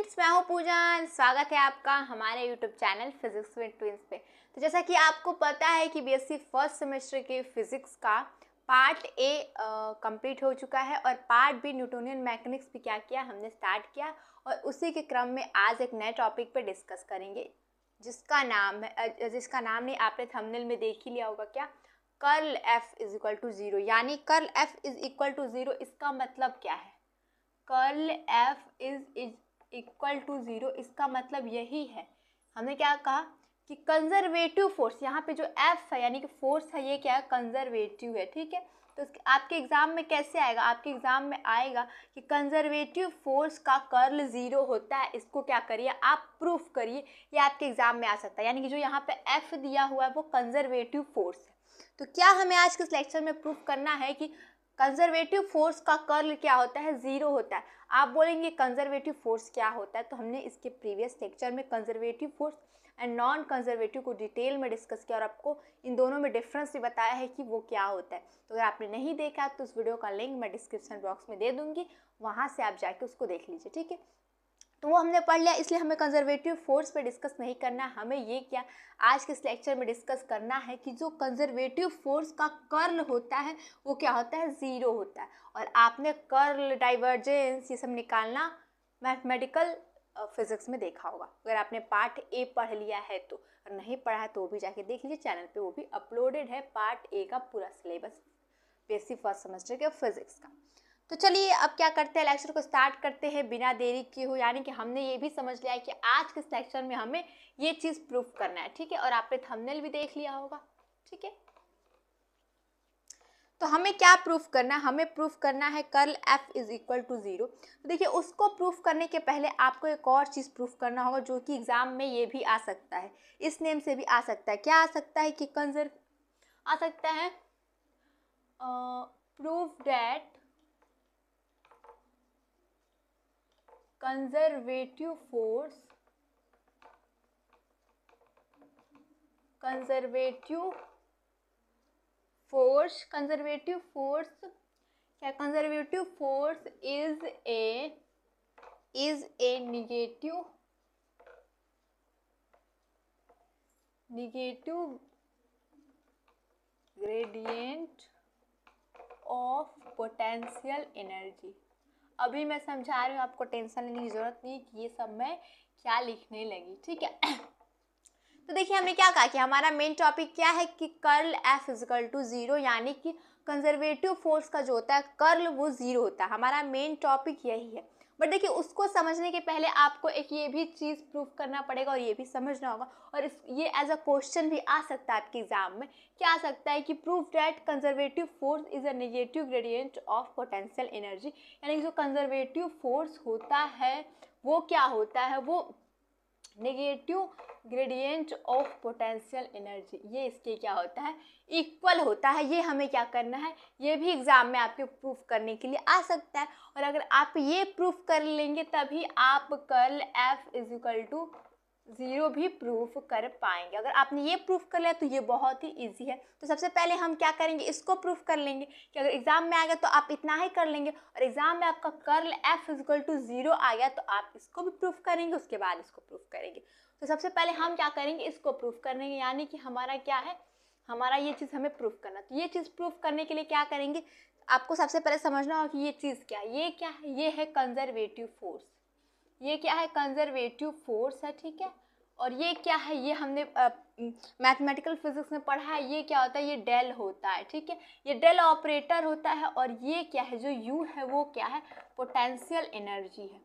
Friends, मैं हूँ पूजन। स्वागत है आपका हमारे YouTube channel physics with twins पे। तो जैसा कि आपको पता है कि बीएससी फर्स्ट सेमेस्टर के फिजिक्स का पार्ट ए कंप्लीट हो चुका है और पार्ट बी न्यूटोनियन मैकेनिक्स भी क्या किया हमने स्टार्ट किया और उसी के क्रम में आज एक नए टॉपिक पे डिस्कस करेंगे जिसका नाम नहीं आपने थंबनेल में देख ही लिया होगा। क्या? Curl F is equal to zero. यानी curl F is equal to zero, इसका मतलब क्या है? Curl F is equal to zero, इसका मतलब यही है। हमने क्या कहा कि कंजर्वेटिव फोर्स, यहाँ पे जो एफ है यानी कि फोर्स है ये क्या है? कंजर्वेटिव है। ठीक है, तो आपके एग्जाम में कैसे आएगा? आपके एग्जाम में आएगा कि कंजर्वेटिव फोर्स का कर्ल ज़ीरो होता है। इसको क्या करिए आप प्रूफ करिए, ये आपके एग्जाम में आ सकता है। यानी कि जो यहाँ पे एफ दिया हुआ है वो कंजर्वेटिव फोर्स है। तो क्या हमें आज के इस लेक्चर में प्रूफ करना है कि कंजर्वेटिव फोर्स का कर्ल क्या होता है? ज़ीरो होता है। आप बोलेंगे कंजर्वेटिव फोर्स क्या होता है, तो हमने इसके प्रीवियस लेक्चर में conservative force and non conservative को डिटेल में डिस्कस किया और आपको इन दोनों में डिफरेंस भी बताया है कि वो क्या होता है। तो अगर आपने नहीं देखा तो उस वीडियो का लिंक मैं डिस्क्रिप्शन बॉक्स में दे दूंगी, वहाँ से आप जाके उसको देख लीजिए। ठीक है, तो वो हमने पढ़ लिया, इसलिए हमें कंजर्वेटिव फोर्स पे डिस्कस नहीं करना। हमें ये क्या आज के इस लेक्चर में डिस्कस करना है कि जो कंजर्वेटिव फोर्स का कर्ल होता है वो क्या होता है? ज़ीरो होता है। और आपने कर्ल, डाइवर्जेंस ये सब निकालना मैथमेटिकल फिजिक्स में देखा होगा। अगर आपने पार्ट ए पढ़ लिया है तो, और नहीं पढ़ा है तो वो भी जाके देख लीजिए, चैनल पे वो भी अपलोडेड है पार्ट ए का पूरा सिलेबस बीएससी फर्स्ट सेमेस्टर के फिजिक्स का। तो चलिए अब क्या करते हैं, लेक्चर को स्टार्ट करते हैं बिना देरी किए हुए। यानी कि हमने ये भी समझ लिया है कि आज के इस लेक्चर में हमें ये चीज़ प्रूफ करना है। ठीक है, और आपने थंबनेल भी देख लिया होगा। ठीक है, तो हमें क्या प्रूफ करना है? हमें प्रूफ करना है curl F is equal to zero. तो देखिए, उसको प्रूफ करने के पहले आपको एक और चीज़ प्रूफ करना होगा जो कि एग्जाम में ये भी आ सकता है, इस नेम से भी आ सकता है। क्या आ सकता है? कि आ सकता है प्रूफ दैट कंजर्वेटिव फोर्स क्या? Conservative force is a negative gradient of potential energy. अभी मैं समझा रही हूँ, आपको टेंशन लेने की जरूरत नहीं कि ये सब मैं क्या लिखने लगी। ठीक है, तो देखिए हमने क्या कहा कि हमारा मेन टॉपिक क्या है कि curl F is equal to zero, यानी कि कंजर्वेटिव फोर्स का जो होता है कर्ल वो ज़ीरो होता है। हमारा मेन टॉपिक यही है। बट देखिए, उसको समझने के पहले आपको एक ये भी चीज़ प्रूफ करना पड़ेगा और ये भी समझना होगा, और ये एज अ क्वेश्चन भी आ सकता है आपके एग्जाम में। क्या आ सकता है कि proof that conservative force is a negative gradient of potential energy. यानी कि जो कंजर्वेटिव फोर्स होता है वो क्या होता है? वो negative gradient of potential energy, ये इसके क्या होता है? इक्वल होता है। ये हमें क्या करना है? ये भी एग्जाम में आपके प्रूफ करने के लिए आ सकता है। और अगर आप ये प्रूफ कर लेंगे तभी आप curl F is equal to zero भी प्रूफ कर पाएंगे। अगर आपने ये प्रूफ कर लिया तो ये बहुत ही इजी है। तो सबसे पहले हम क्या करेंगे? इसको प्रूफ कर लेंगे कि अगर एग्जाम में आ गया तो आप इतना ही कर लेंगे, और एग्जाम में आपका curl F equal to zero आ गया तो आप इसको भी प्रूफ करेंगे, उसके बाद इसको प्रूफ करेंगे। तो सबसे पहले हम क्या करेंगे? इसको प्रूफ करेंगे। यानी कि हमारा क्या है? हमारा ये चीज़ हमें प्रूफ करना। तो ये चीज़ प्रूफ करने के लिए क्या करेंगे? आपको सबसे पहले समझना होगा कि ये चीज़ क्या है। ये क्या है? ये है कंजर्वेटिव फोर्स। ये क्या है? कंजर्वेटिव फोर्स है। ठीक है, और ये क्या है? ये हमने मैथमेटिकल फिजिक्स में पढ़ा है। ये क्या होता है? ये डेल होता है। ठीक है, ये डेल ऑपरेटर होता है। और ये क्या है? जो यू है वो क्या है? पोटेंशियल एनर्जी है।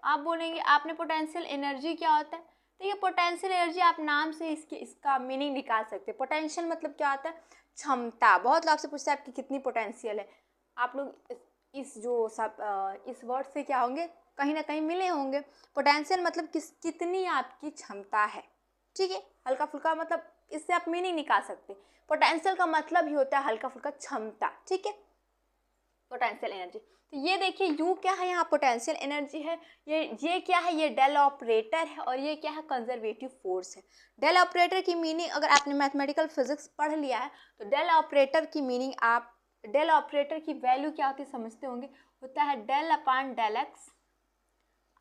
आप बोलेंगे आपने पोटेंशियल एनर्जी क्या होता है? देखिए, पोटेंशियल एनर्जी आप नाम से इसका मीनिंग निकाल सकते हैं। पोटेंशियल मतलब क्या होता है? क्षमता। बहुत लोग आपसे पूछते हैं आपकी कितनी पोटेंशियल है। आप लोग इस वर्ड से क्या होंगे? कहीं ना कहीं मिले होंगे। पोटेंशियल मतलब कितनी आपकी क्षमता है। ठीक है, हल्का फुल्का मतलब इससे आप मीनिंग निकाल सकते हैं। पोटेंशियल का मतलब ही होता है हल्का फुल्का क्षमता। ठीक है, पोटेंशियल एनर्जी। तो ये देखिए यू क्या है? यहाँ पोटेंशियल एनर्जी है। ये क्या है? ये डेल ऑपरेटर है। और ये क्या है? कंजर्वेटिव फोर्स है। डेल ऑपरेटर की मीनिंग अगर आपने मैथमेटिकल फिजिक्स पढ़ लिया है तो डेल ऑपरेटर की मीनिंग आप डेल ऑपरेटर की वैल्यू क्या होती है समझते होंगे। होता है del upon del X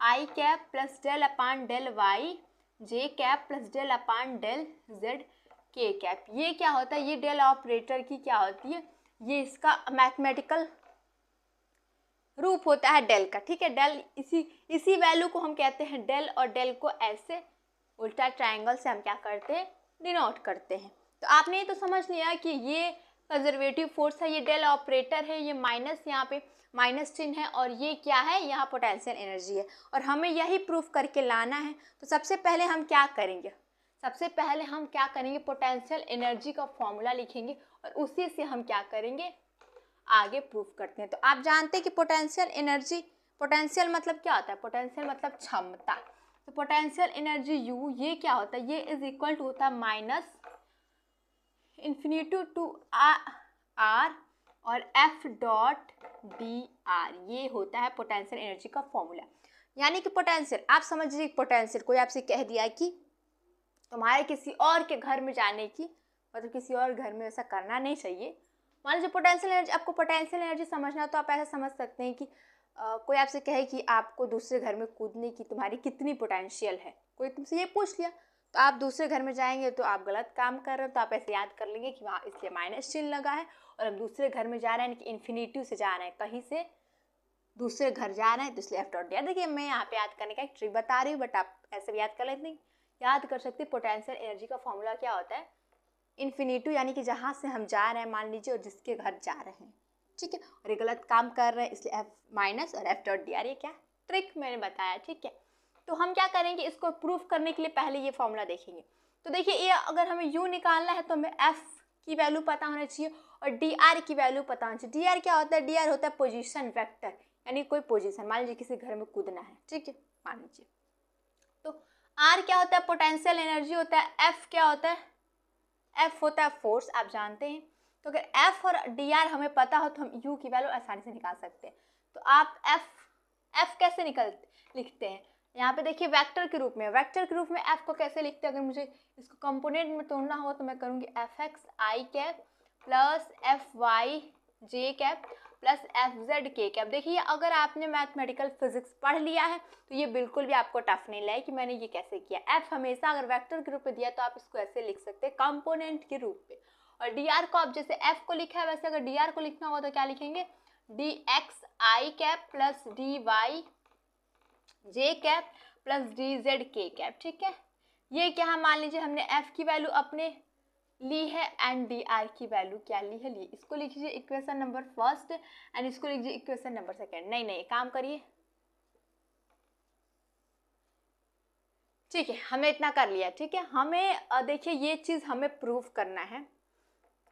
I cap plus del upon del Y J cap plus del upon del Z K cap. ये क्या होता है, ये डेल ऑपरेटर की क्या होती है, ये इसका मैथमेटिकल रूप होता है डेल का, ठीक है। डेल इसी वैल्यू को हम कहते हैं डेल, और डेल को ऐसे उल्टा ट्रायंगल से हम क्या करते हैं, डिनोट करते हैं। तो आपने ये तो समझ लिया कि ये कंजर्वेटिव फोर्स है, ये डेल ऑपरेटर है, ये माइनस यहाँ पे माइनस चिन्ह है, और ये क्या है, यहाँ पोटेंशियल एनर्जी है, और हमें यही प्रूफ करके लाना है। तो सबसे पहले हम क्या करेंगे, पोटेंशियल एनर्जी का फॉर्मूला लिखेंगे, और उसी से हम क्या करेंगे, आगे प्रूफ करते हैं। तो आप जानते हैं कि पोटेंशियल एनर्जी, पोटेंशियल मतलब क्या होता है, पोटेंशियल मतलब क्षमता। तो पोटेंशियल एनर्जी यू, ये क्या होता है, ये इज इक्वल टू होता है माइनस इन्फिनिटी टू आर और एफ डॉट डी आर, ये होता है पोटेंशियल एनर्जी का फॉर्मूला। यानी कि पोटेंशियल, आप समझ लीजिए पोटेंशियल, कोई आपसे कह दिया कि तुम्हारे किसी और के घर में जाने की, मतलब किसी और घर में ऐसा करना नहीं चाहिए। मान लीजिए पोटेंशियल एनर्जी, आपको पोटेंशियल एनर्जी समझना तो आप ऐसा समझ सकते हैं कि कोई आपसे कहे कि आपको दूसरे घर में कूदने की तुम्हारी कितनी पोटेंशियल है, कोई तुमसे ये पूछ लिया, तो आप दूसरे घर में जाएंगे तो आप गलत काम कर रहे हो, तो आप ऐसे याद कर लेंगे कि वहाँ इसलिए माइनस चिन्ह लगा है, और हम दूसरे घर में जा रहे हैं कि इन्फिनिटी से जा रहे हैं, कहीं से दूसरे घर जा रहे हैं, तो इसलिए एफ डॉट दिया। देखिए मैं यहाँ पे याद करने का एक ट्रिक बता रही हूँ, बट आप ऐसे भी याद कर लेते हैं, याद कर सकते हैं। पोटेंशियल एनर्जी का फॉर्मूला क्या होता है, इन्फिनिटी, यानी कि जहाँ से हम जा रहे हैं मान लीजिए, और जिसके घर जा रहे हैं, ठीक है, और ये गलत काम कर रहे हैं, इसलिए एफ माइनस और एफ डॉट डी आर, ये क्या ट्रिक मैंने बताया, ठीक है। तो हम क्या करेंगे, इसको प्रूफ करने के लिए पहले ये फॉर्मूला देखेंगे। तो देखिए ये अगर हमें यू निकालना है तो हमें एफ की वैल्यू पता होना चाहिए और डी आर की वैल्यू पता होना चाहिए। डी आर क्या होता है, डी आर होता है पोजीशन वेक्टर, यानी कोई पोजीशन, मान लीजिए किसी घर में कूदना है, ठीक है, मान लीजिए। तो आर क्या होता है, पोटेंशियल एनर्जी होता है। एफ क्या होता है, एफ होता है फोर्स, आप जानते हैं। तो अगर एफ और डी आर हमें पता हो तो हम यू की वैल्यू आसानी से निकाल सकते हैं। तो आप एफ कैसे लिखते हैं, यहाँ पे देखिए वेक्टर के रूप में, एफ को कैसे लिखते हैं, अगर मुझे इसको कंपोनेंट में तोड़ना हो तो मैं करूँगी F X I cap plus F Y J cap plus F Z K cap. देखिए अगर आपने मैथमेटिकल फिजिक्स पढ़ लिया है तो ये बिल्कुल भी आपको टफ नहीं लगे कि मैंने ये कैसे किया। एफ हमेशा अगर वेक्टर के रूप में दिया तो आप इसको ऐसे लिख सकते हैं कंपोनेंट के रूप में, और डी आर को आप जैसे एफ को लिखा है वैसे अगर डी आर को लिखना होगा तो क्या लिखेंगे, D X I cap plus D Y J cap plus D Z K cap, ठीक है। ये क्या है, मान लीजिए हमने एफ की वैल्यू अपने ली है एंड डी आर की वैल्यू क्या ली है, इसको लिखिए इक्वेशन नंबर फर्स्ट एंड इसको लिखिए इक्वेशन नंबर सेकेंड। नहीं काम करिए, ठीक है, हमने इतना कर लिया, ठीक है। हमें देखिए ये चीज़ हमें प्रूफ करना है,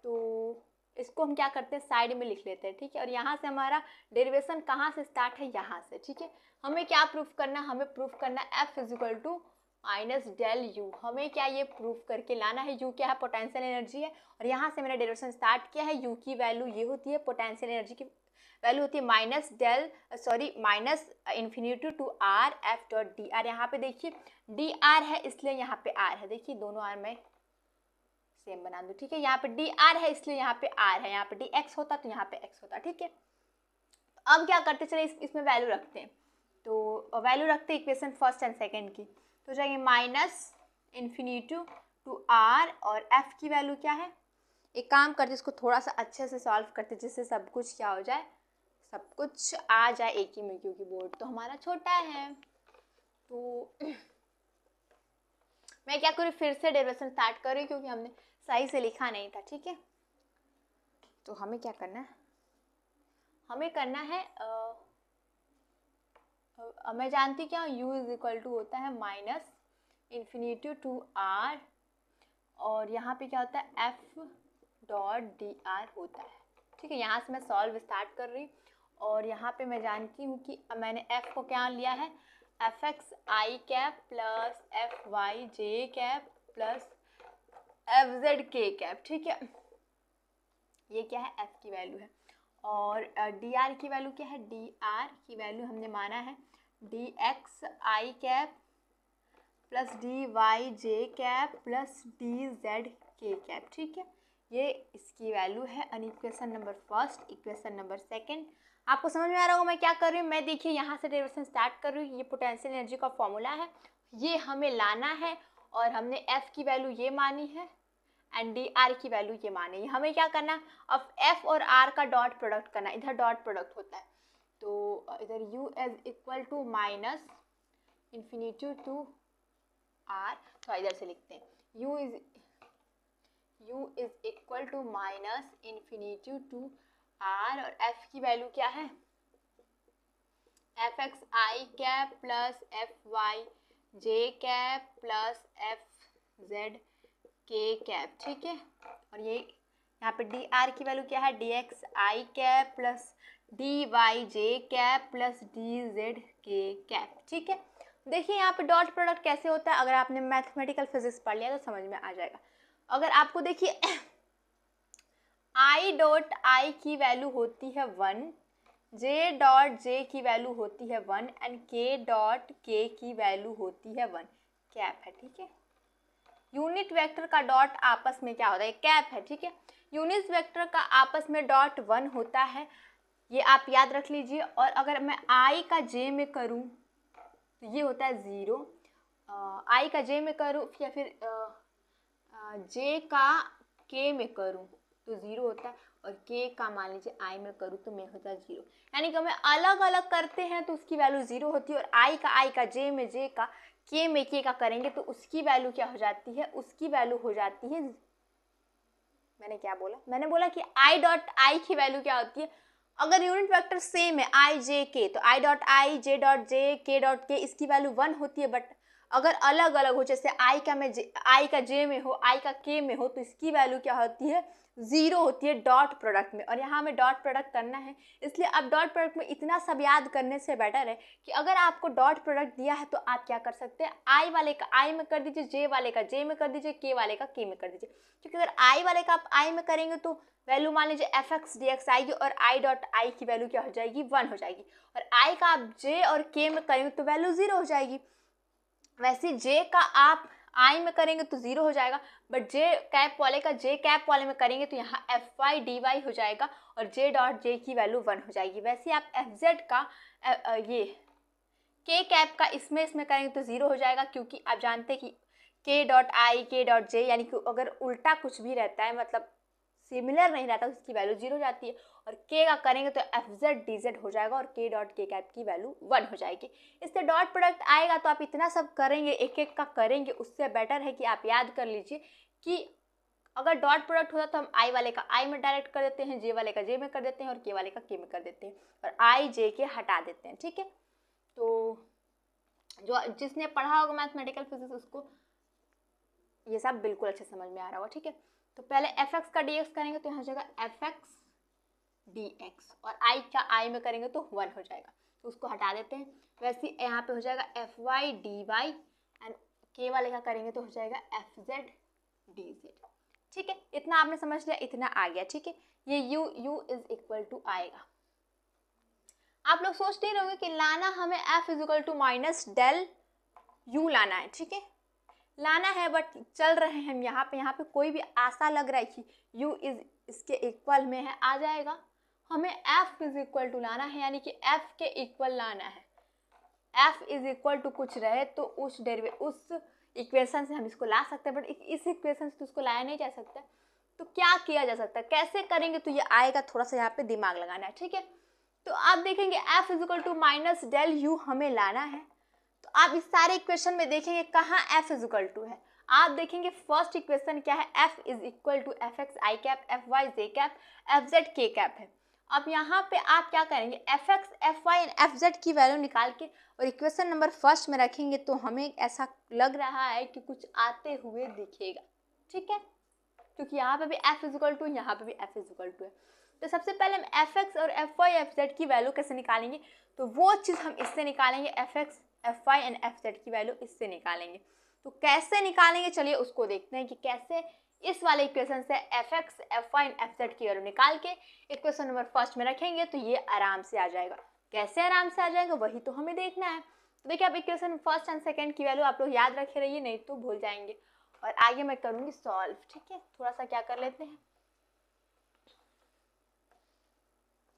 तो इसको हम क्या करते हैं, साइड में लिख लेते हैं, ठीक है। और यहाँ से हमारा डेरिवेशन कहाँ से स्टार्ट है, यहाँ से, ठीक है। हमें क्या प्रूफ करना है, हमें प्रूफ करना है F is equal to minus del U. हमें क्या ये प्रूफ करके लाना है, यू क्या है, पोटेंशियल एनर्जी है, और यहाँ से मैंने डेरिवेशन स्टार्ट किया है। यू की वैल्यू ये होती है, पोटेंशियल एनर्जी की वैल्यू होती है minus infinity to R F dot D R. यहाँ पे देखिए डी आर है इसलिए यहाँ पे आर है, देखिए दोनों आर में सेम बना दूँ, ठीक है। यहाँ पे डी आर है इसलिए यहाँ पे आर है, यहाँ पे डी एक्स होता तो यहाँ पे एक्स होता, ठीक है। अब क्या करते, चले इसमें वैल्यू रखते हैं, तो वैल्यू रखते हैं इक्वेशन फर्स्ट एंड सेकंड की, तो जाएंगे माइनस इन्फिनिटी टू आर और एफ की वैल्यू क्या है। एक काम करते इसको थोड़ा सा अच्छे से सॉल्व करते जिससे सब कुछ क्या हो जाए, सब कुछ आ जाए एक ही में, क्योंकि बोर्ड तो हमारा छोटा है। तो मैं क्या करूँ, फिर से डेरिवेशन स्टार्ट कर रही हूँ क्योंकि हमने सही से लिखा नहीं था, ठीक है। तो हमें क्या करना है, हमें करना है मैं जानती क्या हूँ, u इज इक्वल टू होता है माइनस इन्फिनिटी टू आर, और यहाँ पे क्या होता है एफ डॉट डी आर होता है, ठीक है। यहाँ से मैं सॉल्व स्टार्ट कर रही हूँ, और यहाँ पे मैं जानती हूँ कि मैंने f को क्या लिया है, F X I cap plus F Y J cap plus F Z K cap, ठीक है। ये क्या है, f की वैल्यू है, और डी आर की वैल्यू क्या है, डी आर की वैल्यू हमने माना है D X I cap plus D Y J cap plus D Z K cap, ठीक है। ये इसकी वैल्यू है। Equation number first, equation number second, आपको समझ में आ रहा होगा मैं क्या कर रही हूँ। मैं देखिए यहाँ से डेरिवेशन स्टार्ट कर रही हूँ। ये पोटेंशियल एनर्जी का फॉर्मूला है, ये हमें लाना है और हमने एफ की वैल्यू ये मानी है एंड डी आर की वैल्यू ये मानी है। हमें क्या करना है, अब एफ और आर का डॉट प्रोडक्ट करना है। इधर डॉट प्रोडक्ट होता है तो इधर u is equal to minus infinity to R, तो इधर से लिखते हैं u is equal to minus infinity to R और f की वैल्यू क्या है, F X I cap plus F Y J cap plus F Z K cap, ठीक है। और ये यहाँ पे डी आर की वैल्यू क्या है, D X I cap plus D Y J cap plus D Z K cap, ठीक है। देखिए यहाँ पे डॉट प्रोडक्ट कैसे होता है, अगर आपने मैथमेटिकल फिजिक्स पढ़ लिया तो समझ में आ जाएगा। अगर आपको देखिए आई डॉट आई की वैल्यू होती है 1, जे डॉट जे की वैल्यू होती है 1 एंड के डॉट के की वैल्यू होती है 1, कैप है, ठीक है। यूनिट वेक्टर का डॉट आपस में क्या होता है, कैप है, ठीक है। यूनिट वेक्टर का आपस में डॉट 1 होता है, ये आप याद रख लीजिए। और अगर मैं आई का जे में करूं तो ये होता है 0, आई का जे में करूं या फिर जे का के में करूं तो 0 होता है, और के का मान लीजिए आई में करूं तो में होता है 0। यानी कि हमें अलग अलग करते हैं तो उसकी वैल्यू 0 होती है, और आई का जे में जे का, के में के का करेंगे तो उसकी वैल्यू क्या हो जाती है, उसकी वैल्यू हो जाती है, मैंने क्या बोला, मैंने बोला कि आई डॉट आई की वैल्यू क्या होती है, अगर यूनिट वेक्टर सेम है आई जे के तो I dot I J dot J के डॉट के इसकी वैल्यू 1 होती है। बट अगर अलग अलग हो, जैसे आई का जे में हो, आई का के में हो, तो इसकी वैल्यू क्या होती है, 0 होती है डॉट प्रोडक्ट में। और यहाँ हमें डॉट प्रोडक्ट करना है, इसलिए अब डॉट प्रोडक्ट में इतना सब याद करने से बेटर है कि अगर आपको डॉट प्रोडक्ट दिया है तो आप क्या कर सकते हैं, आई वाले का आई में कर दीजिए, जे वाले का जे में कर दीजिए, के वाले का के में कर दीजिए। क्योंकि अगर आई वाले का आप आई में करेंगे तो वैल्यू मान लीजिए एफ एक्स डी एक्स आएगी, और आई डॉट आई की वैल्यू क्या हो जाएगी, 1 हो जाएगी। और आई का आप जे और के में करेंगे तो वैल्यू 0 हो जाएगी। वैसे जे का आप आई में करेंगे तो 0 हो जाएगा, बट जे कैप वाले का जे कैप वाले में करेंगे तो यहाँ एफ वाई डी वाई हो जाएगा, और जे डॉट जे की वैल्यू 1 हो जाएगी। वैसे आप एफ जेड का ये के कैप का इसमें करेंगे तो 0 हो जाएगा, क्योंकि आप जानते हैं कि के डॉट आई के डॉट जे यानी कि अगर उल्टा कुछ भी रहता है, मतलब सिमिलर नहीं रहता, उसकी वैल्यू 0 हो जाती है। और के का करेंगे तो एफ जेड डी जेड हो जाएगा, और के डॉट के कैप की वैल्यू 1 हो जाएगी। इससे डॉट प्रोडक्ट आएगा तो आप इतना सब करेंगे, एक एक का करेंगे, उससे बेटर है कि आप याद कर लीजिए कि अगर डॉट प्रोडक्ट होता तो हम आई वाले का आई में डायरेक्ट कर देते हैं, जे वाले का जे में कर देते हैं, और के वाले का के में कर देते हैं, और आई जे के हटा देते हैं, ठीक है। तो जो जिसने पढ़ा होगा मैथमेटिकल फिजिक्स उसको ये सब बिल्कुल अच्छे समझ में आ रहा होगा, ठीक है। तो पहले एफ एक्स का डी एक्स करेंगे तो यहाँ हो जाएगा एफ एक्स डी एक्स, और आई का आई में करेंगे तो 1 हो जाएगा, तो उसको हटा देते हैं। वैसे यहाँ पे हो जाएगा F Y D Y, and K वाले का करेंगे तो हो जाएगा एफ जेड डी जेड, ठीक है। इतना आपने समझ लिया, इतना आ गया, ठीक है। ये u इज इक्वल टू आएगा। आप लोग सोच नहीं रहोगे कि लाना हमें f is equal to minus del u लाना है, ठीक है, लाना है, बट चल रहे हैं हम यहाँ पे कोई भी आशा लग रहा है कि u इज इसके इक्वल में है, आ जाएगा। हमें f इज इक्वल टू लाना है, यानी कि f के इक्वल लाना है। f इज इक्वल टू कुछ रहे तो उस इक्वेशन से हम इसको ला सकते हैं, बट इस इक्वेशन से तो उसको लाया नहीं जा सकता। तो क्या किया जा सकता है, कैसे करेंगे तो ये आएगा, थोड़ा सा यहाँ पे दिमाग लगाना है, ठीक है। तो आप देखेंगे f is equal to minus del u हमें लाना है, तो आप इस सारे इक्वेशन में देखेंगे कहाँ f इज इक्वल टू है। आप देखेंगे फर्स्ट इक्वेशन क्या है, f is equal to F X I cap F Y J cap F Z K cap है। अब यहाँ पे आप क्या करेंगे, F X F Y and F Z की वैल्यू निकाल के और इक्वेशन नंबर फर्स्ट में रखेंगे, तो हमें ऐसा लग रहा है कि कुछ आते हुए दिखेगा, ठीक है, क्योंकि यहाँ पे भी f इज इक्वल टू, यहाँ पे भी f इज इक्वल टू है। तो सबसे पहले हम एफ एक्स और एफ वाई एफ जेड की वैल्यू कैसे निकालेंगे, तो वो चीज़ हम इससे निकालेंगे, F X F Y and F Z की वैल्यू इससे निकालेंगे। तो कैसे निकालेंगे, चलिए उसको देखते हैं कि कैसे इस वाले इक्वेशन से F X F Y and F Z की वैल्यू निकाल के इक्वेशन नंबर फर्स्ट में रखेंगे तो ये आराम से आ जाएगा। कैसे आराम से आ जाएगा वही तो हमें देखना है। तो देखिए, अब इक्वेशन फर्स्ट एंड सेकेंड की वैल्यू आप लोग याद रखे रहिए, नहीं तो भूल जाएंगे। और आगे मैं करूँगी सॉल्व, ठीक है। थोड़ा सा क्या कर लेते हैं,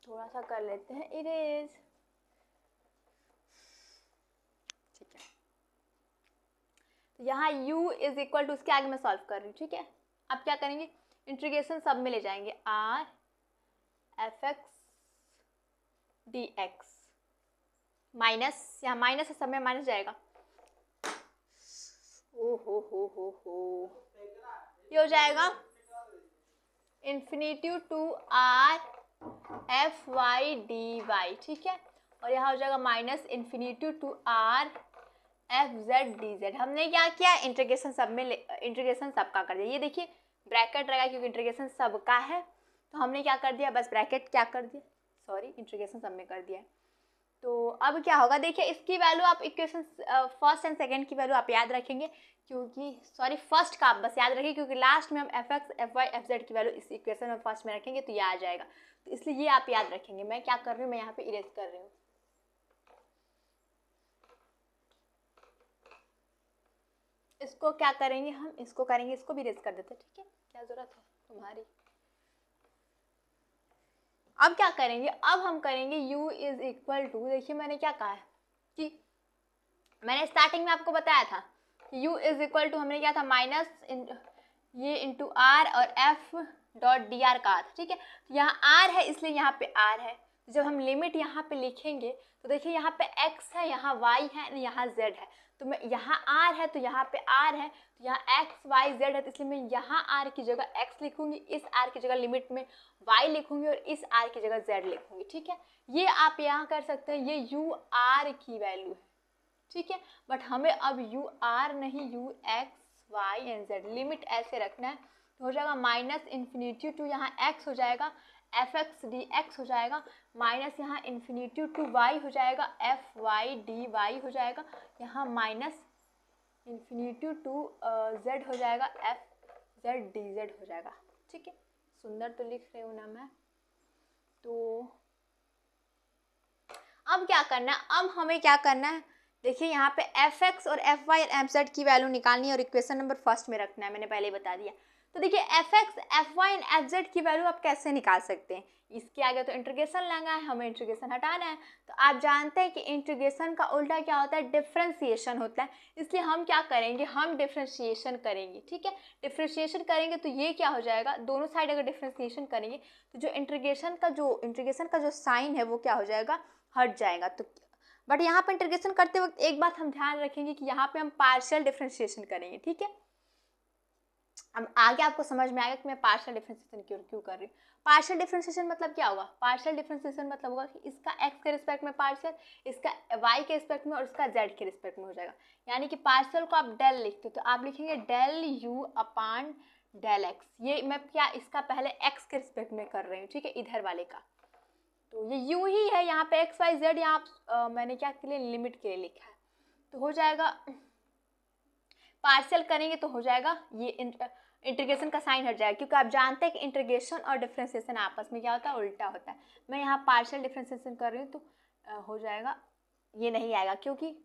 थोड़ा सा कर लेते हैं इरेज, ठीक है। तो यहाँ u इज इक्वल टू, उसके आगे मैं सॉल्व कर रही हूँ, ठीक है। अब क्या करेंगे, इंटीग्रेशन सब में ले जाएंगे, r F X D x minus, यहाँ माइनस है, सब में माइनस जाएगा। ओ हो, ये हो जाएगा infinity to R F Y D Y, ठीक है। और यहाँ हो जाएगा minus infinity to R F Z D Z. हमने क्या किया, इंटीग्रेशन सब में इंटीग्रेशन सबका कर दिया। ये देखिए ब्रैकेट रहेगा क्योंकि इंटीग्रेशन सबका है, तो हमने क्या कर दिया, बस ब्रैकेट क्या कर दिया, सॉरी इंटीग्रेशन सब में कर दिया। तो अब क्या होगा, देखिए इसकी वैल्यू आप इक्वेशन फर्स्ट एंड सेकंड की वैल्यू आप याद रखेंगे, क्योंकि सॉरी फर्स्ट का आप बस याद रखिए, क्योंकि लास्ट में हम F X F Y F Z की वैल्यू इस इक्वेशन में फर्स्ट में रखेंगे तो ये आ जाएगा। तो इसलिए ये आप याद रखेंगे। मैं क्या कर रही हूँ, मैं यहाँ पे इरेज कर रही हूँ। इसको क्या करेंगे हम, इसको करेंगे, इसको भी इरेज कर देते हैं, ठीक है, क्या जरूरत है तुम्हारी। अब क्या करेंगे, अब हम करेंगे u इज इक्वल टू, देखिए मैंने क्या कहा है कि मैंने स्टार्टिंग में आपको बताया था कि u इज इक्वल टू, हमने क्या था, माइनस ये इंटू आर और f डॉट डी आर का था, ठीक है। तो यहाँ r है इसलिए यहाँ पे r है। जब हम लिमिट यहाँ पे लिखेंगे तो देखिए यहाँ पे x है, यहाँ y है, यहाँ z है। तो मैं यहाँ r है तो यहाँ पे r है, तो यहाँ x y z है, तो इसलिए मैं यहाँ r की जगह x लिखूंगी, इस r की जगह लिमिट में y लिखूंगी और इस r की जगह z लिखूंगी, ठीक है। ये आप यहाँ कर सकते हैं, ये u r की वैल्यू है, ठीक है। बट हमें अब u r नहीं, u x y and z limit ऐसे रखना है। तो हो जाएगा माइनस इन्फिनिटी टू, यहाँ x हो जाएगा एफ एक्स डी एक्स हो जाएगा, माइनस यहाँ इन्फिनिटी टू y हो जाएगा एफ वाई डी वाई हो जाएगा, यहाँ माइनस इन्फिनिटी टू z हो जाएगा एफ जेड डी जेड हो जाएगा, ठीक है। सुंदर तो लिख रही हूँ ना मैं। तो अब क्या करना है, अब हमें क्या करना है, देखिए यहाँ पे एफ एक्स और एफ वाई और एफ जेड की वैल्यू निकालनी है और इक्वेशन नंबर फर्स्ट में रखना है, मैंने पहले ही बता दिया। तो देखिए F X F Y and F Z की वैल्यू आप कैसे निकाल सकते हैं, इसके आगे तो इंटीग्रेशन लेना है, हमें इंटीग्रेशन हटाना है। तो आप जानते हैं कि इंटीग्रेशन का उल्टा क्या होता है, डिफरेंशिएशन होता है। इसलिए हम क्या करेंगे, हम डिफरेंशिएशन करेंगे, ठीक है। डिफरेंशिएशन करेंगे तो ये क्या हो जाएगा, दोनों साइड अगर डिफरेंशिएशन करेंगे तो जो इंटीग्रेशन का जो साइन है वो क्या हो जाएगा, हट जाएगा। तो बट यहाँ पर इंटीग्रेशन करते वक्त एक बात हम ध्यान रखेंगे कि यहाँ पे हम पार्शियल डिफरेंशिएशन करेंगे, ठीक है। अब आगे आपको समझ में आएगा कि मैं पार्शियल डिफरेंशिएशन क्यों कर रही हूँ। पार्शियल डिफरेंशिएशन मतलब क्या होगा, पार्शियल डिफरेंशिएशन मतलब होगा कि इसका x के रिस्पेक्ट में पार्शियल, इसका y के रिस्पेक्ट में और इसका z के रिस्पेक्ट में हो जाएगा। यानी कि पार्शियल को आप डेल लिखते हो तो आप लिखेंगे del u upon del x। ये मैं क्या इसका पहले x के रिस्पेक्ट में कर रही हूँ, ठीक है, इधर वाले का। तो ये u ही है, यहाँ पे x y z यहाँ मैंने क्या के लिए, लिमिट के लिए लिखा है। तो हो जाएगा, पार्शियल करेंगे तो हो जाएगा ये इंटीग्रेशन का साइन हट जाएगा, क्योंकि आप जानते हैं कि इंटीग्रेशन और डिफरेंशिएशन आपस में क्या होता है, उल्टा होता है। मैं यहाँ पार्शियल डिफरेंशिएशन कर रही हूँ तो हो जाएगा, ये नहीं आएगा क्योंकि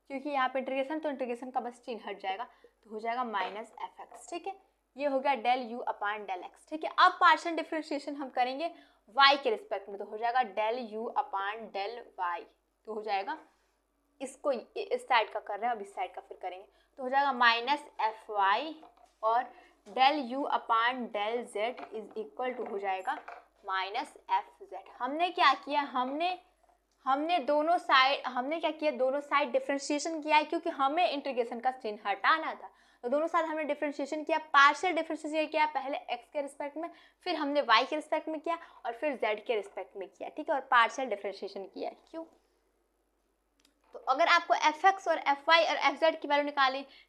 यहाँ पे इंटीग्रेशन, तो इंटीग्रेशन का बस चिन्ह हट जाएगा, तो हो जाएगा माइनस एफ एक्स, ठीक है। ये हो गया del you upon del X, ठीक है। अब पार्शियल डिफरेंशिएशन हम करेंगे y के रिस्पेक्ट में, तो हो जाएगा del you upon del y। तो हो जाएगा, इसको इस साइड का कर रहे हैं, अब इस साइड का फिर करेंगे, तो हो जाएगा माइनस एफ वाई और del you upon del Z is equal to हो जाएगा माइनस एफ जेड। हमने क्या किया, हमने दोनों साइड, हमने क्या किया, दोनों साइड डिफरेंशिएशन किया है, क्योंकि हमें इंटीग्रेशन का चिन्ह हटाना था। तो दोनों साइड हमने डिफरेंशिएशन किया, पार्शियल डिफरेंशिएशन किया, पहले x के रिस्पेक्ट में, फिर हमने y के रिस्पेक्ट में किया और फिर z के रिस्पेक्ट में किया, ठीक है, और पार्शियल डिफरेंशिएशन किया है। क्यों, तो अगर आपको एफ एक्स और एफ वाई और एफ जेड की वैल्यू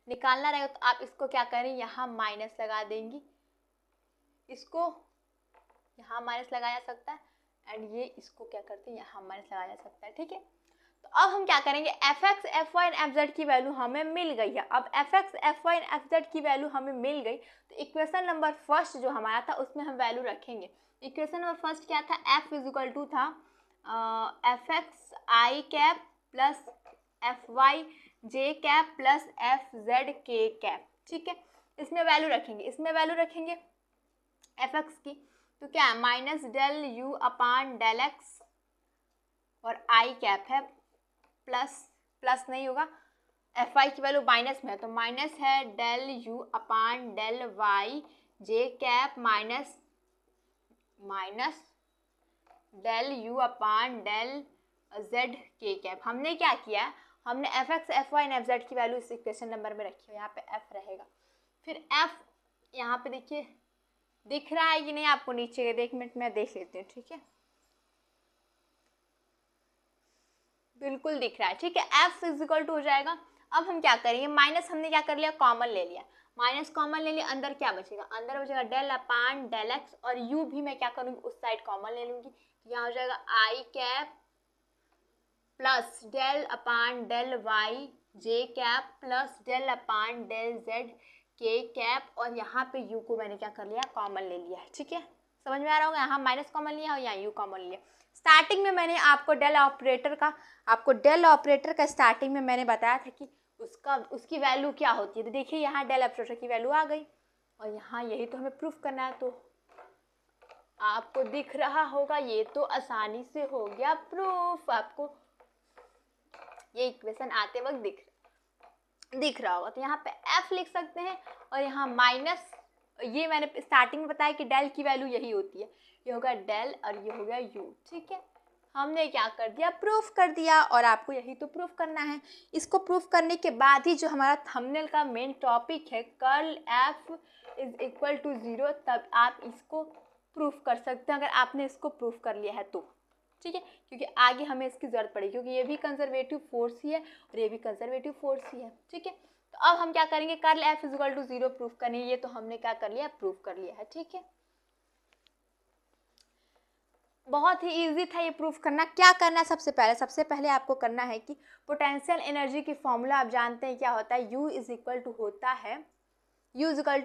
निकालना रहेगा तो आप इसको क्या करें, यहाँ माइनस लगा देंगी, इसको यहाँ माइनस लगाया जा सकता है, एंड ये इसको क्या करते हैं, यहाँ माइनस लगाया जा सकता है, ठीक है। तो अब हम क्या करेंगे, F X F Y and F Z की वैल्यू हमें मिल गई है। अब F X F Y and F Z की वैल्यू हमें मिल गई, तो इक्वेशन नंबर फर्स्ट जो हमारा था उसमें हम वैल्यू रखेंगे। इक्वेशन नंबर फर्स्ट क्या था, एफ इज इक्वल टू था F X I cap plus F Y J cap plus F Z K cap, ठीक है। इसमें वैल्यू रखेंगे एफ एक्स की, तो क्या है minus del you upon del X और आई कैप है प्लस नहीं होगा, एफ वाई की वैल्यू माइनस में है तो माइनस है del you upon del Y J cap minus del you upon del Z K cap. हमने क्या किया, हमने F X F Y and F Z की वैल्यू इस इक्वेशन नंबर में रखी है, यहाँ पे एफ रहेगा, फिर एफ यहाँ पे देखिए दिख रहा है कि नहीं आपको नीचे, 1 मिनट में देख लेते हैं, ठीक है, बिल्कुल दिख रहा है, ठीक है, एफ इजिकल टू हो जाएगा। अब हम क्या करेंगे, माइनस हमने क्या कर लिया, कॉमन ले लिया, माइनस कॉमन ले लिया, अंदर क्या बचेगा, अंदर बचेगा डेल अपान डेल एक्स और यू भी मैं क्या करूँगी उस साइड कॉमन ले लूँगी, यहाँ हो जाएगा I cap plus del upon del Y J cap plus del upon del Z K cap और यहाँ पे यू को मैंने क्या कर लिया, कॉमन ले लिया है, ठीक है, समझ में आ रहा होगा, यहाँ माइनस कॉमन लिया और यहाँ यू कॉमन लिया। स्टार्टिंग में मैंने आपको डेल ऑपरेटर का स्टार्टिंग में मैंने बताया था कि उसकी वैल्यू क्या होती है, तो देखिए यहाँ डेल ऑपरेटर की वैल्यू आ गई और यहाँ यही तो हमें प्रूफ करना है, तो आपको दिख रहा होगा ये तो आसानी से हो गया प्रूफ, आपको ये इक्वेशन आते वक्त दिख रहा होगा, तो यहाँ पे f लिख सकते हैं और यहाँ माइनस, ये मैंने स्टार्टिंग में बताया कि डेल की वैल्यू यही होती है, ये होगा डेल और ये हो गया u, ठीक है, हमने क्या कर दिया, प्रूफ कर दिया और आपको यही तो प्रूफ करना है। इसको प्रूफ करने के बाद ही जो हमारा थंबनेल का मेन टॉपिक है curl f is equal to 0, तब आप इसको प्रूफ कर सकते हैं अगर आपने इसको प्रूफ कर लिया है तो, ठीक है, क्योंकि आगे हमें इसकी ज़रूरत पड़ेगी क्योंकि ये भी कंजर्वेटिव फोर्स ही है और ये भी कंजर्वेटिव फोर्स ही है, ठीक है। तो अब हम क्या करेंगे, curl F is equal to 0 proof करनी है, ये तो हमने क्या कर लिया, प्रूफ कर लिया है, ठीक है, बहुत ही इजी था ये प्रूफ करना। क्या करना है, सबसे पहले आपको करना है कि पोटेंशियल एनर्जी की फॉर्मूला आप जानते हैं क्या होता है, U इज इक्वल टू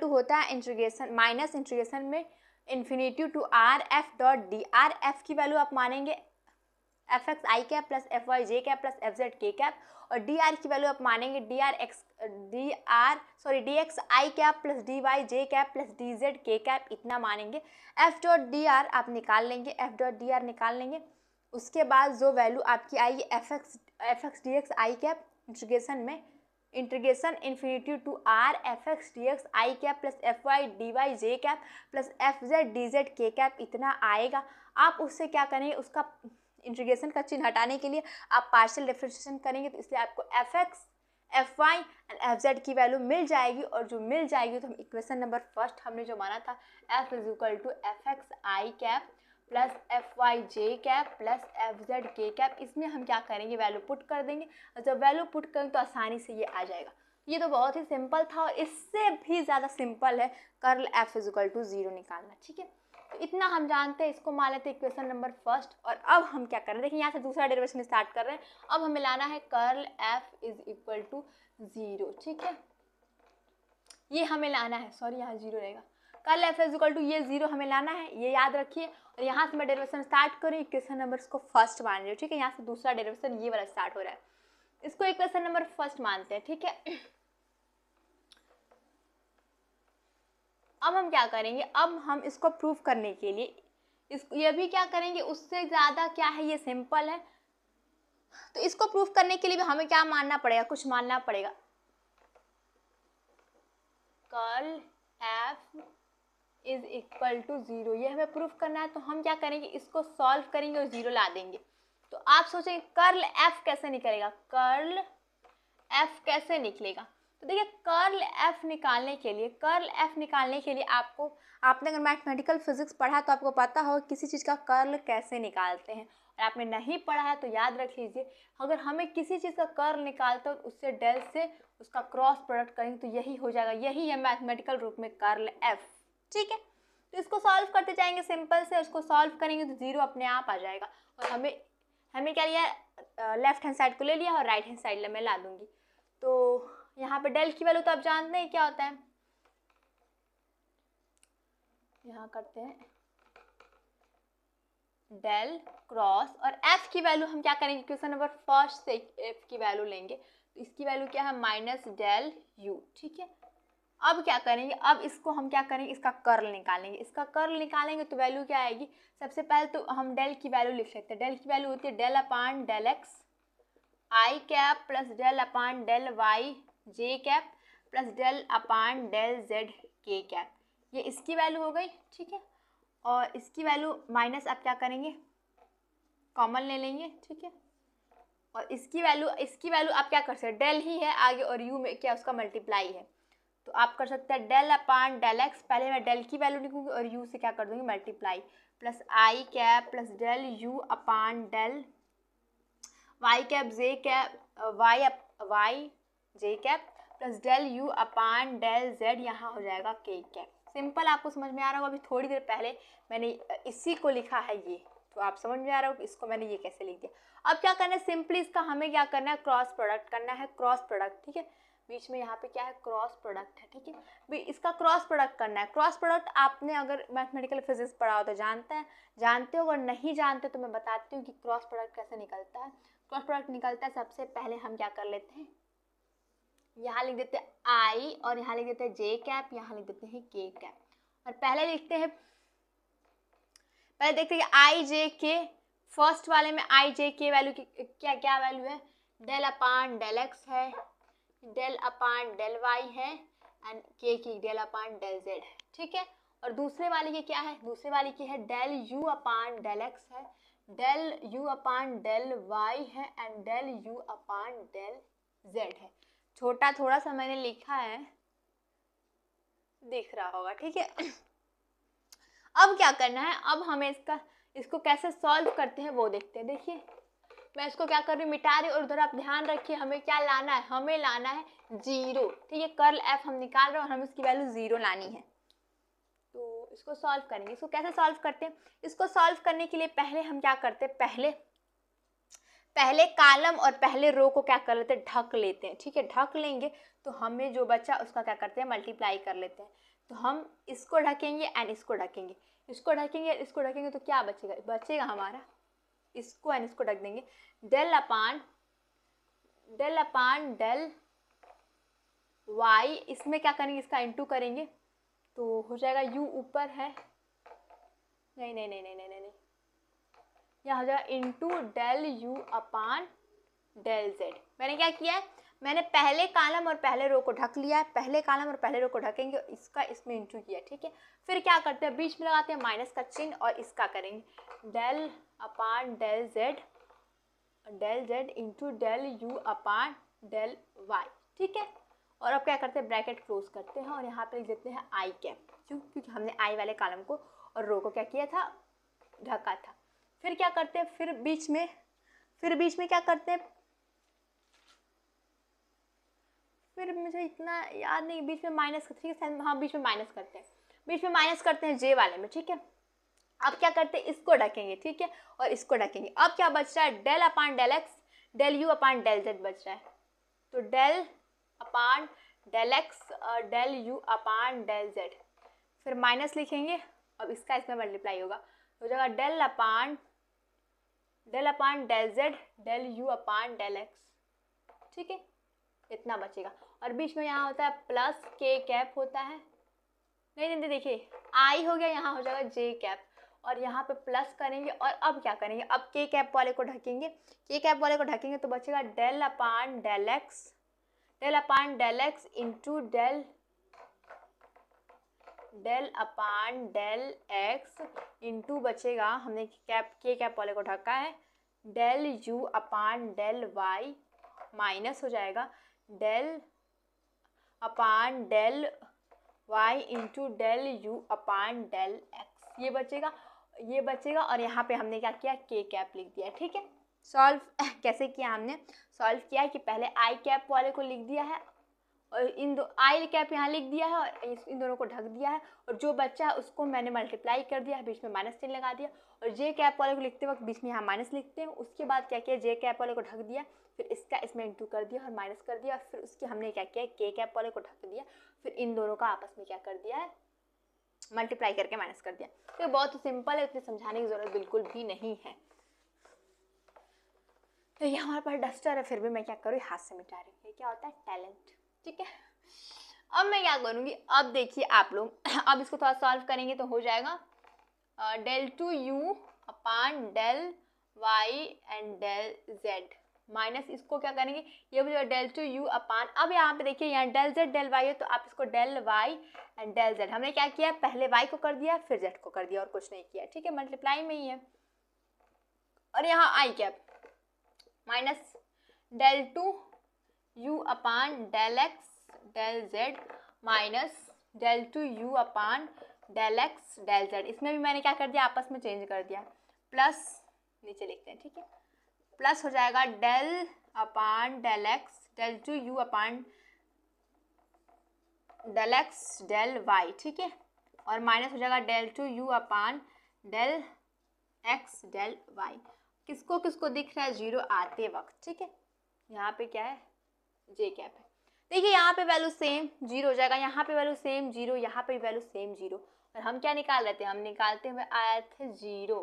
होता है इंटीग्रेशन माइनस इंटीग्रेशन में infinity to R F dot D R, F की वैल्यू आप मानेंगे F X I cap plus F Y J cap plus F Z K cap और डी आर की value आप मानेंगे D X I cap plus D Y J cap plus D Z K cap, इतना मानेंगे। F dot D are आप निकाल लेंगे, उसके बाद जो वैल्यू आपकी आएगी F X D X I cap integration infinity to R F X D X I cap plus F Y D Y J cap plus F Z D Z K cap, इतना आएगा। आप उससे क्या करेंगे, उसका integration का चिन्ह हटाने के लिए आप पार्शियल डिफरेंशिएशन करेंगे, तो इसलिए आपको F X F Y and F Z की वैल्यू मिल जाएगी और जो मिल जाएगी तो हम इक्वेशन नंबर फर्स्ट हमने जो माना था F is equal to F X I cap plus F Y J cap plus F Z K cap, इसमें हम क्या करेंगे, वैल्यू पुट कर देंगे और जब वैल्यू पुट करेंगे तो आसानी से ये आ जाएगा। ये तो बहुत ही सिंपल था और इससे भी ज़्यादा सिंपल है curl F is equal to 0 निकालना, ठीक है, तो इतना हम जानते हैं। इसको मान लेते हैं इक्वेशन नंबर फर्स्ट और अब हम क्या कर रहे हैं, देखिए यहाँ से दूसरा डेरिवेशन स्टार्ट कर रहे हैं। अब हमें लाना है curl F is equal to 0, ठीक है, ये हमें लाना है, सॉरी यहाँ 0 रहेगा, curl F is equal to ये 0 हमें लाना है, ये याद रखिए। और यहाँ से मैं डेरिवेशन स्टार्ट करूँ, इक्वेशन नंबर को फर्स्ट मान रही हूँ, ठीक है, यहाँ से दूसरा डेरिवेशन ये वाला स्टार्ट हो रहा है, इसको इक्वेशन नंबर फर्स्ट मानते हैं, ठीक है। अब हम क्या करेंगे, अब हम इसको प्रूफ करने के लिए ये भी क्या करेंगे, उससे ज़्यादा क्या है, ये सिंपल है, तो इसको प्रूफ करने के लिए भी हमें क्या मानना पड़ेगा, कुछ मानना पड़ेगा, curl F is equal to 0, ये हमें प्रूफ करना है। तो हम क्या करेंगे, इसको सॉल्व करेंगे और 0 ला देंगे। तो आप सोचेंगे कर्ल एफ कैसे निकलेगा, तो देखिए कर्ल एफ निकालने के लिए आपने अगर मैथमेटिकल फिजिक्स पढ़ा तो आपको पता होगा किसी चीज़ का कर्ल कैसे निकालते हैं, और आपने नहीं पढ़ा है तो याद रख लीजिए, अगर हमें किसी चीज़ का कर्ल निकालते हो तो उससे डेल से उसका क्रॉस प्रोडक्ट करेंगे तो यही हो जाएगा, यही है मैथमेटिकल रूप में कर्ल एफ, ठीक है। तो इसको सॉल्व करते जाएंगे सिंपल से, उसको सॉल्व करेंगे तो 0 अपने आप आ जाएगा। और हमें क्या लिया, लेफ्ट हैंड साइड को ले लिया और राइट हैंड साइड मैं ला दूंगी। तो यहाँ पे डेल की वैल्यू तो आप जानते हैं क्या होता है, यहाँ करते हैं डेल क्रॉस और एफ की वैल्यू हम क्या करेंगे, क्वेश्चन नंबर फर्स्ट से एफ की वैल्यू लेंगे, तो इसकी वैल्यू क्या है, माइनस डेल यू, ठीक है, अब क्या करेंगे, अब इसको हम क्या करेंगे, इसका कर्ल निकालेंगे। इसका कर्ल निकालेंगे तो वैल्यू क्या आएगी, सबसे पहले तो हम डेल की वैल्यू लिख सकते हैं। डेल की वैल्यू होती है del upon del X I cap plus del upon del Y J cap plus del upon del Z K cap. ये इसकी वैल्यू हो गई, ठीक है। और इसकी वैल्यू माइनस आप क्या करेंगे, कॉमन ले लेंगे, ठीक है। और इसकी वैल्यू आप क्या कर सकते हैं, डेल ही है आगे और यू में क्या उसका मल्टीप्लाई है, तो आप कर सकते हैं डेल अपान डेल एक्स। पहले मैं डेल की वैल्यू लिखूंगी और यू से क्या कर दूंगी, multiply, plus I cap plus del you upon del Y cap J cap Y J cap plus del you upon del Z, यहाँ हो जाएगा के कैप। सिंपल, आपको समझ में आ रहा होगा। अभी थोड़ी देर पहले मैंने इसी को लिखा है ये, तो आप समझ में आ रहा होगा इसको मैंने ये कैसे लिख दिया। अब क्या करना है, सिंपली इसका हमें क्या करना है, क्रॉस प्रोडक्ट करना है, क्रॉस प्रोडक्ट, ठीक है। बीच में यहाँ पे क्या है, क्रॉस प्रोडक्ट है, ठीक है। भी इसका क्रॉस प्रोडक्ट करना है। क्रॉस प्रोडक्ट आपने अगर मैथमेटिकल फिजिक्स पढ़ा हो तो जानते हो, अगर नहीं जानते तो मैं बताती हूँ कि क्रॉस प्रोडक्ट कैसे निकलता है। क्रॉस प्रोडक्ट निकलता है, सबसे पहले हम क्या कर लेते हैं, यहाँ लिख देते हैं आई और यहाँ लिख देते हैं जे कैप, यहाँ लिख देते हैं के कैप। और पहले लिखते हैं, पहले देखते हैं आई जे के, फर्स्ट वाले में आई जे के वैल्यू की क्या क्या वैल्यू है, डेल अपान डेल एक्स है, डेल अपान डेल वाई है एंड के की डेल अपान डेल जेड है, ठीक है। और दूसरे वाले की क्या है, दूसरे वाले की है del you upon del X है, del you upon del Y है and del you upon del Z है। छोटा थोड़ा सा मैंने लिखा है, दिख रहा होगा, ठीक है। अब क्या करना है, अब हमें इसको कैसे सॉल्व करते हैं वो देखते हैं। देखिए मैं इसको क्या कर रही हूँ, मिटा रही हूँ, और उधर आप ध्यान रखिए हमें क्या लाना है, हमें लाना है 0, ठीक है। कर्ल एफ हम निकाल रहे हैं और हमें इसकी वैल्यू 0 लानी है। तो इसको सॉल्व करेंगे। इसको कैसे सॉल्व करते हैं, इसको सॉल्व करने के लिए पहले हम क्या करते हैं, पहले कॉलम और पहले रो को क्या कर लेते हैं, ढक लेते हैं, ठीक है। ढक लेंगे तो हमें जो बचा उसका क्या करते हैं, मल्टीप्लाई कर लेते हैं। तो हम इसको ढकेंगे एंड इसको ढकेंगे, इसको ढकेंगे, इसको ढकेंगे, तो क्या बचेगा हमारा, इसको एंड इसको ढक देंगे, डेल अपान डेल वाई, इसमें क्या करेंगे, इसका इंटू करेंगे तो हो जाएगा यू ऊपर है, नहीं नहीं नहीं नहीं नहीं नहीं, यहाँ हो जाएगा into del you upon del Z. मैंने क्या किया है, मैंने पहले कॉलम और पहले रो को ढक लिया है, पहले कॉलम और पहले रो को ढकेंगे, इसका इसमें इंटू किया, ठीक है। फिर क्या करते हैं, बीच में लगाते हैं माइनस का चिन्ह और इसका करेंगे del upon del Z into del you upon del Y, ठीक है। और अब क्या करते हैं, ब्रैकेट क्लोज करते हैं और यहाँ पे लिख देते हैं आई कैप, क्योंकि हमने आई वाले कॉलम को और रो को क्या किया था, ढका था। फिर क्या करते हैं, फिर बीच में क्या करते हैं, फिर मुझे इतना याद नहीं, बीच में माइनस, ठीक है, हाँ बीच में माइनस करते हैं जे वाले में, ठीक है। अब क्या करते हैं, इसको ढकेंगे, ठीक है, और इसको ढकेंगे। अब क्या बच रहा है, del upon del X del you upon del Z बच रहा है, तो del upon del X del you upon del Z, फिर माइनस लिखेंगे, अब इसका इसमें मल्टीप्लाई होगा, हो जाएगा del upon del Z del you upon del X, ठीक है, इतना बचेगा। और बीच में यहाँ होता है प्लस के कैप होता है, नहीं देखिए आई हो गया, यहाँ हो जाएगा जे कैप और यहाँ पे प्लस करेंगे। और अब क्या करेंगे, अब के कैप वाले को ढकेंगे, तो बचेगा del upon del x into del upon del x into बचेगा, हमने के कैप वाले को ढका है, del you upon del y minus हो जाएगा del upon del y into del you upon del x, ये बचेगा और यहाँ पे हमने क्या किया, के कैप लिख दिया, ठीक है। सॉल्व कैसे किया, हमने सॉल्व किया है कि पहले आई कैप वाले को लिख दिया है और आई कैप यहाँ लिख दिया है और इन दोनों को ढक दिया है, और जो बच्चा है उसको मैंने मल्टीप्लाई कर दिया है, बीच में माइनस चिन्ह लगा दिया, और जे कैप वाले को लिखते वक्त बीच में यहाँ माइनस लिखते हैं। उसके बाद क्या किया, जे कैप वाले को ढक दिया, फिर इसका इसमें इंटू कर दिया और माइनस कर दिया, फिर उसके हमने क्या किया, के कैप वाले को ढक दिया, फिर इन दोनों का आपस में क्या कर दिया है, मल्टीप्लाई करके माइनस कर दिया। तो बहुत सिंपल है, इतनी समझाने की जरूरत बिल्कुल भी नहीं है। तो ये हमारे पास डस्टर है, फिर भी मैं क्या करूँ, हाथ से मिटा रही हूँ, ये क्या होता है, टैलेंट, ठीक है। अब मैं क्या करूँगी, अब देखिए आप लोग अब इसको थोड़ा सॉल्व करेंगे तो हो जाएगा del 2u upon del y and del z minus इसको क्या करेंगे, ये हो जाएगा del 2u अपान, अब यहाँ पे देखिए यहाँ del z del y है तो आप इसको del y and del z, हमने क्या किया पहले y को कर दिया फिर z को कर दिया और कुछ नहीं किया, ठीक है, मल्टीप्लाई में ही है। और यहाँ आई कैप माइनस del 2u अपान del x del z minus del 2u अपान del x del z, इसमें भी मैंने क्या कर दिया आपस में चेंज कर दिया, प्लस नीचे लिखते हैं, ठीक है, प्लस हो जाएगा del अपान del x del 2u अपान del x del y, ठीक है, और माइनस हो जाएगा del 2u अपान del x del y। किसको किसको दिख रहा है जीरो आते वक्त, ठीक है, यहाँ पे क्या है जे कैप है, देखिए यहाँ पे वैल्यू सेम जीरो हो जाएगा, यहाँ पे वैल्यू सेम जीरो, यहाँ पे वैल्यू सेम जीरो, और हम क्या निकाल रहे थे, हम निकालते हुए आए थे जीरो,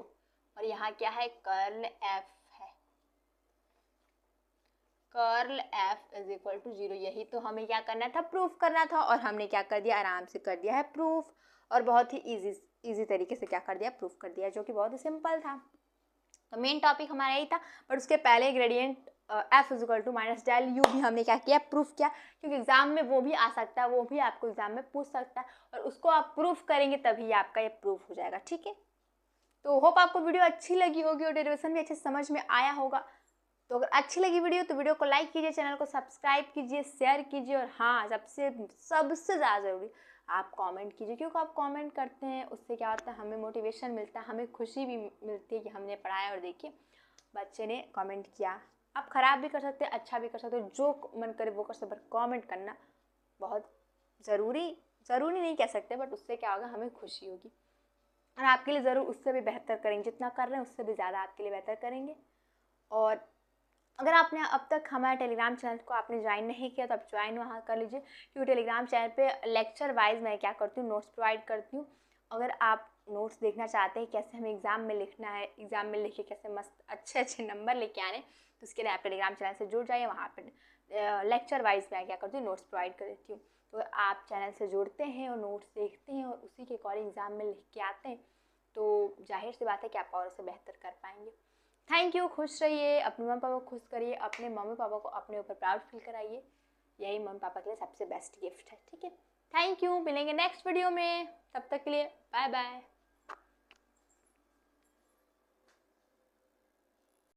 और यहाँ क्या है कर्ल एफ है, curl F is equal to zero, यही तो हमें क्या करना था प्रूफ करना था, और हमने क्या कर दिया आराम से कर दिया है प्रूफ, और बहुत ही इजी तरीके से क्या कर दिया प्रूफ कर दिया, जो कि बहुत ही सिंपल था। तो मेन टॉपिक हमारा यही था, बट उसके पहले gradient F is equal to minus del u भी हमने क्या किया प्रूफ किया, क्योंकि एग्जाम में वो भी आ सकता है, वो भी आपको एग्जाम में पूछ सकता है, और उसको आप प्रूफ करेंगे तभी आपका ये प्रूफ हो जाएगा, ठीक है। तो होप आपको वीडियो अच्छी लगी होगी और डेरिवेशन भी अच्छे समझ में आया होगा। तो अगर अच्छी लगी वीडियो तो वीडियो को लाइक कीजिए, चैनल को सब्सक्राइब कीजिए, शेयर कीजिए, और हाँ सबसे ज़्यादा ज़रूरी आप कमेंट कीजिए, क्योंकि आप कमेंट करते हैं उससे क्या होता है हमें मोटिवेशन मिलता है, हमें खुशी भी मिलती है कि हमने पढ़ाया और देखिए बच्चे ने कमेंट किया। आप ख़राब भी कर सकते हैं अच्छा भी कर सकते हो, जो मन करे वो कर सकते, पर कमेंट करना बहुत ज़रूरी नहीं कह सकते, बट उससे क्या होगा हमें खुशी होगी, और आपके लिए ज़रूर उससे भी बेहतर करेंगे, जितना कर रहे हैं उससे भी ज़्यादा आपके लिए बेहतर करेंगे। और अगर आपने अब तक हमारे टेलीग्राम चैनल को आपने ज्वाइन नहीं किया तो आप ज्वाइन वहाँ कर लीजिए, क्योंकि टेलीग्राम चैनल पे लेक्चर वाइज मैं क्या करती हूँ नोट्स प्रोवाइड करती हूँ। अगर आप नोट्स देखना चाहते हैं कैसे हमें एग्ज़ाम में लिखना है, एग्ज़ाम में लिख के कैसे मस्त अच्छे नंबर लेके आने, तो उसके लिए आप टेलीग्राम चैनल से जुड़ जाइए, वहाँ पर लेक्चर वाइज मैं क्या करती हूँ नोट्स प्रोवाइड कर देती हूँ। तो आप चैनल से जुड़ते हैं और नोट्स देखते हैं और उसी के अकॉर्डिंग एग्ज़ाम में लिख के आते हैं, तो जाहिर सी बात है कि आप और उसे बेहतर कर पाएंगे। थैंक यू, खुश रहिए, अपने मम्मी पापा को खुश करिए, अपने मम्मी पापा को अपने ऊपर प्राउड फील कराइए, यही मम्मी पापा के लिए सबसे बेस्ट गिफ्ट है, ठीक है। थैंक यू, मिलेंगे नेक्स्ट वीडियो में, तब तक के लिए बाय बाय।